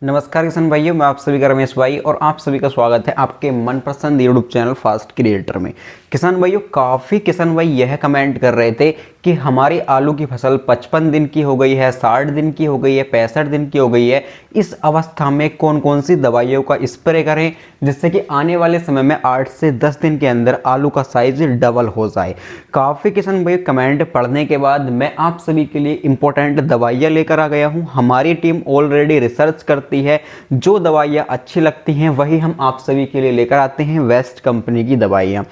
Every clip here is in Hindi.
नमस्कार किसान भाइयों, मैं आप सभी का रमेश भाई और आप सभी का स्वागत है आपके मनपसंद यूट्यूब चैनल फास्ट क्रिएटर में। किसान भाइयों, काफ़ी किसान भाई यह कमेंट कर रहे थे कि हमारी आलू की फसल 55 दिन की हो गई है, 60 दिन की हो गई है, 65 दिन की हो गई है। इस अवस्था में कौन कौन सी दवाइयों का स्प्रे करें जिससे कि आने वाले समय में 8 से 10 दिन के अंदर आलू का साइज डबल हो जाए। काफ़ी किसान भाई कमेंट पढ़ने के बाद मैं आप सभी के लिए इंपॉर्टेंट दवाइयाँ लेकर आ गया हूँ। हमारी टीम ऑलरेडी रिसर्च करती है, जो दवाइयाँ अच्छी लगती हैं वही हम आप सभी के लिए लेकर आते हैं, वेस्ट कंपनी की दवाइयाँ।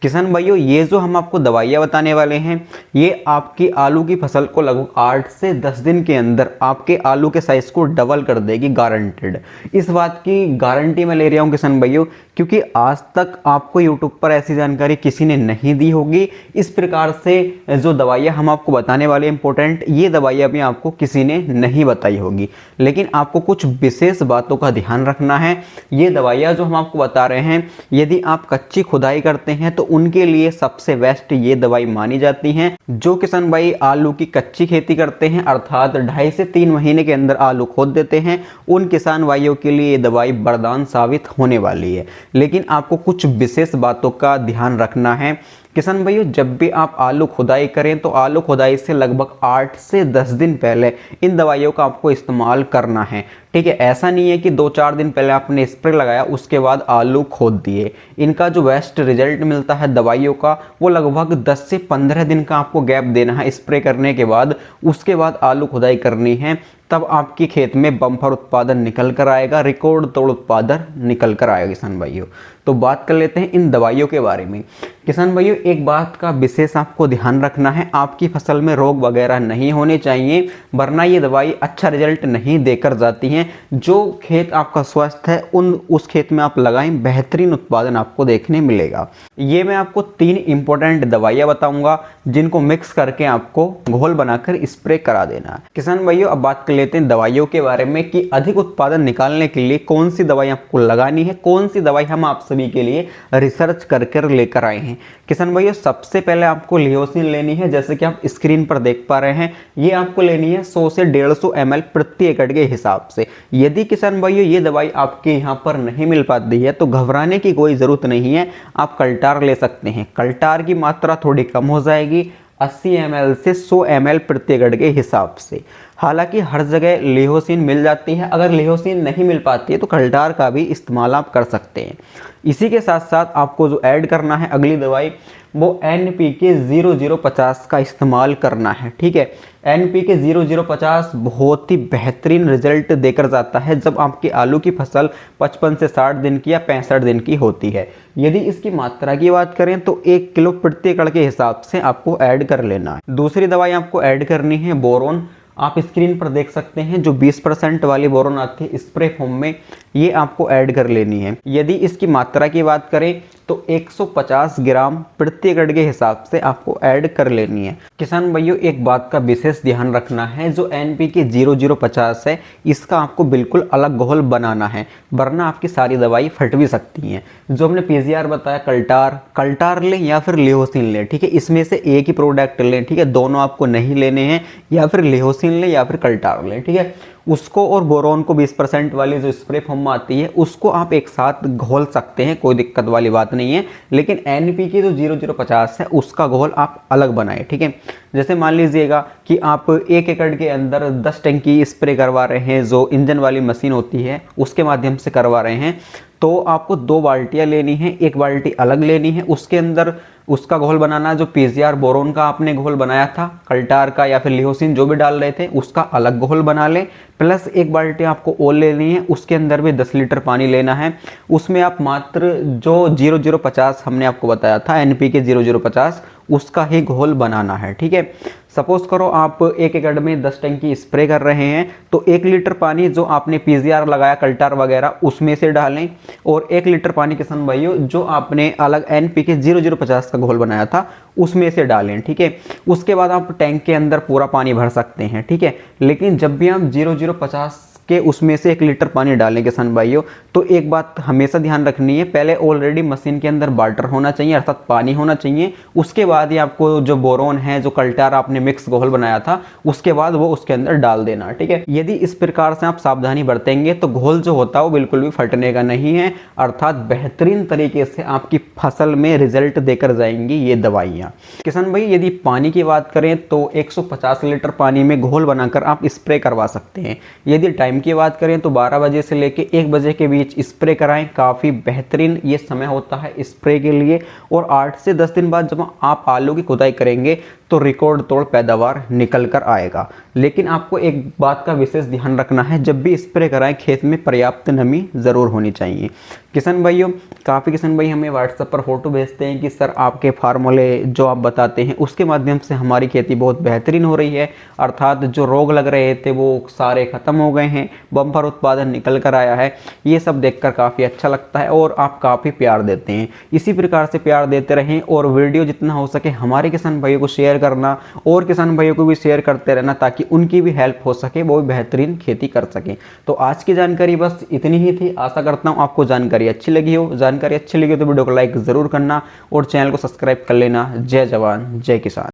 किसान भाइयों, ये जो हम आपको दवाइयाँ बताने वाले हैं ये आपकी आलू की फसल को लगभग 8 से 10 दिन के अंदर आपके आलू के साइज को डबल कर देगी, गारंटेड। इस बात की गारंटी मैं ले रहा हूँ किसान भाइयों, क्योंकि आज तक आपको यूट्यूब पर ऐसी जानकारी किसी ने नहीं दी होगी। इस प्रकार से जो दवाइयाँ हम आपको बताने वाले इंपॉर्टेंट, ये दवाइयाँ भी आपको किसी ने नहीं बताई होगी, लेकिन आपको कुछ विशेष बातों का ध्यान रखना है। ये दवाइयाँ जो हम आपको बता रहे हैं, यदि आप कच्ची खुदाई करते हैं तो उनके लिए सबसे बेस्ट ये दवाई मानी जाती हैं। जो किसान भाई आलू की कच्ची खेती करते हैं, अर्थात 2.5 से 3 महीने के अंदर आलू खोद देते हैं, उन किसान भाइयों के लिए ये दवाई वरदान साबित होने वाली है। लेकिन आपको कुछ विशेष बातों का ध्यान रखना है किसान भाइयों। जब भी आप आलू खुदाई करें तो आलू खुदाई से लगभग 8 से 10 दिन पहले इन दवाइयों का आपको इस्तेमाल करना है, ठीक है। ऐसा नहीं है कि 2-4 दिन पहले आपने स्प्रे लगाया उसके बाद आलू खोद दिए। इनका जो बेस्ट रिजल्ट मिलता है दवाइयों का, वो लगभग 10 से 15 दिन का आपको गैप देना है स्प्रे करने के बाद। उसके बाद आलू खुदाई करनी है, तब आपके खेत में बम्पर उत्पादन निकल कर आएगा, रिकॉर्ड तोड़ उत्पादन निकल कर आएगा किसान भाइयों। तो बात कर लेते हैं इन दवाइयों के बारे में। किसान भाइयों, एक बात का विशेष आपको ध्यान रखना है, आपकी फसल में रोग वगैरह नहीं होने चाहिए, वरना ये दवाई अच्छा रिजल्ट नहीं देकर जाती हैं। जो खेत आपका स्वस्थ है उस खेत में आप लगाएं, बेहतरीन उत्पादन आपको देखने मिलेगा। ये मैं आपको 3 इंपॉर्टेंट दवाइयाँ बताऊंगा जिनको मिक्स करके आपको घोल बनाकर स्प्रे करा देना है। किसान भाइयों, अब बात कर लेते हैं दवाइयों के बारे में कि अधिक उत्पादन निकालने के लिए कौन सी दवाई आपको लगानी है, कौन सी दवाई हम आप सभी के लिए रिसर्च करके लेकर आए हैं। किसान भाइयों, सबसे पहले आपको लियोसिन लेनी है, जैसे कि आप स्क्रीन पर देख पा रहे हैं। ये आपको लेनी है 100 से 150 ml प्रति एकड़ के हिसाब से। यदि किसान भाइयों ये दवाई आपके यहाँ पर नहीं मिल पाती है तो घबराने की कोई ज़रूरत नहीं है, आप कल्टार ले सकते हैं। कल्टार की मात्रा थोड़ी कम हो जाएगी, 80 ml से 100 ml प्रति एकड़ के हिसाब से। हालांकि हर जगह लियोसिन मिल जाती है, अगर लियोसिन नहीं मिल पाती है तो कल्टार का भी इस्तेमाल आप कर सकते हैं। इसी के साथ साथ आपको जो ऐड करना है अगली दवाई, वो NPK 0050 का इस्तेमाल करना है, ठीक है। NPK 0050 बहुत ही बेहतरीन रिजल्ट देकर जाता है जब आपकी आलू की फसल 55 से 60 दिन की या 65 दिन की होती है। यदि इसकी मात्रा की बात करें तो 1 किलो प्रति एकड़ के हिसाब से आपको ऐड कर लेना है। दूसरी दवाई आपको ऐड करनी है बोरोन। आप स्क्रीन पर देख सकते हैं जो 20% वाली बोरोन आती है स्प्रे फॉर्म में, ये आपको ऐड कर लेनी है। यदि इसकी मात्रा की बात करें तो 150 ग्राम प्रति एकड़ के हिसाब से आपको ऐड कर लेनी है। किसान भाइयों, एक बात का विशेष ध्यान रखना है, जो NPK 0050 है इसका आपको बिल्कुल अलग घोल बनाना है, वरना आपकी सारी दवाई फट भी सकती हैं। जो हमने PGR बताया, कल्टार लें या फिर लियोसिन लें, ठीक है। इसमें से एक ही प्रोडक्ट लें, ठीक है। दोनों आपको नहीं लेने हैं, या फिर लियोसिन लें या फिर कल्टार लें, ठीक है। उसको और बोरोन को 20% वाली जो स्प्रे फॉर्म में आती है उसको आप एक साथ घोल सकते हैं, कोई दिक्कत वाली बात नहीं है। लेकिन NPK जो 0050 है उसका घोल आप अलग बनाएं, ठीक है। जैसे मान लीजिएगा कि आप 1 एकड़ के अंदर 10 टंकी स्प्रे करवा रहे हैं, जो इंजन वाली मशीन होती है उसके माध्यम से करवा रहे हैं, तो आपको 2 बाल्टियाँ लेनी है, 1 बाल्टी अलग लेनी है, उसके अंदर उसका घोल बनाना। जो PGR बोरोन का आपने घोल बनाया था, कल्टार का या फिर लियोसिन जो भी डाल रहे थे उसका अलग घोल बना लें, प्लस 1 बाल्टी आपको और लेनी है, उसके अंदर भी 10 लीटर पानी लेना है। उसमें आप मात्र जो 0050 हमने आपको बताया था, NPK 0050, उसका ही घोल बनाना है, ठीक है। सपोज करो आप 1 एकड़ में 10 टंकी स्प्रे कर रहे हैं, तो 1 लीटर पानी जो आपने PGR लगाया, कल्टार वगैरह, उसमें से डालें, और 1 लीटर पानी किसान भाइयों जो आपने अलग NPK 0050 का घोल बनाया था उसमें से डालें, ठीक है। उसके बाद आप टैंक के अंदर पूरा पानी भर सकते हैं, ठीक है। लेकिन जब भी आप 0050 के उसमें से 1 लीटर पानी डालें किसान भाइयों, तो एक बात हमेशा ध्यान रखनी है, पहले ऑलरेडी मशीन के अंदर वाटर होना चाहिए अर्थात पानी होना चाहिए। उसके बाद ही आपको जो बोरोन है, जो कल्टार आपने मिक्स घोल बनाया था, उसके बाद वो उसके अंदर डाल देना। ठीक है, यदि इस प्रकार से आप सावधानी बरतेंगे तो घोल जो होता है वो बिल्कुल भी फटने का नहीं है, अर्थात बेहतरीन तरीके से आपकी फसल में रिजल्ट देकर जाएंगी ये दवाइयाँ। किसान भाई यदि पानी की बात करें तो 150 लीटर पानी में घोल बनाकर आप स्प्रे करवा सकते हैं। यदि टाइम की बात करें तो 12 बजे से लेकर 1 बजे के बीच स्प्रे कराएं, काफ़ी बेहतरीन ये समय होता है स्प्रे के लिए। और 8 से 10 दिन बाद जब आप आलू की खुदाई करेंगे तो रिकॉर्ड तोड़ पैदावार निकल कर आएगा। लेकिन आपको एक बात का विशेष ध्यान रखना है, जब भी स्प्रे कराएं खेत में पर्याप्त नमी ज़रूर होनी चाहिए। किसान भाइयों, काफ़ी किसान भाई हमें व्हाट्सएप पर फोटो भेजते हैं कि सर आपके फार्मूले जो आप बताते हैं उसके माध्यम से हमारी खेती बहुत बेहतरीन हो रही है, अर्थात जो रोग लग रहे थे वो सारे ख़त्म हो गए हैं, बम्पर उत्पादन निकल कर आया है। ये सब देखकर काफ़ी अच्छा लगता है और आप काफ़ी प्यार देते हैं। इसी प्रकार से प्यार देते रहें और वीडियो जितना हो सके हमारे किसान भाइयों को शेयर करना और किसान भाइयों को भी शेयर करते रहना, ताकि उनकी भी हेल्प हो सके, वो भी बेहतरीन खेती कर सकें। तो आज की जानकारी बस इतनी ही थी। आशा करता हूँ आपको जानकारी अच्छी लगी हो। जानकारी अच्छी लगी तो वीडियो को लाइक ज़रूर करना और चैनल को सब्सक्राइब कर लेना। जय जवान जय किसान।